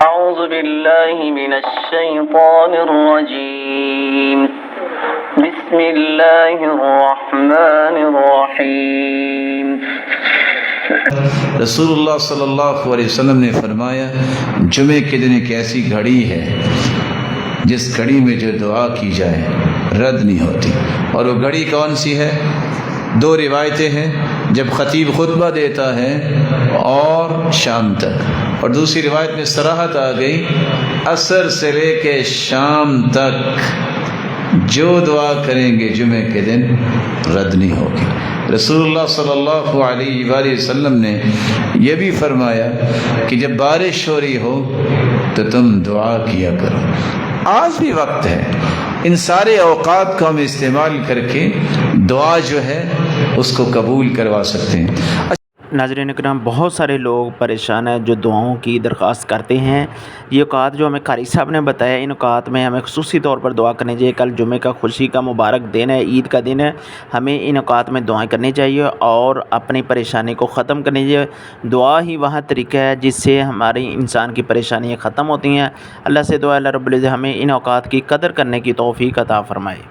أعوذ بالله من الشيطان الرجيم بسم الله الرحمن الرحيم رسول اللہ صلی اللہ علیہ وسلم نے فرمایا جمعے کے دن ایک ایسی گھڑی ہے جس گھڑی میں جو دعا کی جائے رد نہیں ہوتی. اور وہ گھڑی کون سی ہے؟ دو روایتیں ہیں، جب خطیب خطبہ دیتا ہے اور شام تک، اور دوسری روایت میں صراحت آ گئی عصر سے لے کے شام تک جو دعا کریں گے جمعے کے دن رد نہیں ہوگی. رسول اللہ صلی اللہ علیہ وآلہ وسلم نے یہ بھی فرمایا کہ جب بارش ہو رہی ہو تو تم دعا کیا کرو. آج بھی وقت ہے، ان سارے اوقات کو ہم استعمال کر کے دعا جو ہے اس کو قبول کروا سکتے ہیں. ناظرین اکرام، بہت سارے لوگ پریشان ہیں جو دعاؤں کی درخواست کرتے ہیں. یہ اوقات جو ہمیں قاری صاحب نے بتایا، ان اوقات میں ہمیں خصوصی طور پر دعا کرنی چاہیے. کل جمعے کا خوشی کا مبارک دن ہے، عید کا دن ہے. ہمیں ان اوقات میں دعائیں کرنی چاہیے اور اپنی پریشانی کو ختم کرنی چاہیے. دعا ہی وہاں طریقہ ہے جس سے ہماری انسان کی پریشانیاں ختم ہوتی ہیں. اللہ سے دعا اللہ رب العزت ہمیں ان اوقات کی قدر کرنے کی توفیق عطا فرمائے.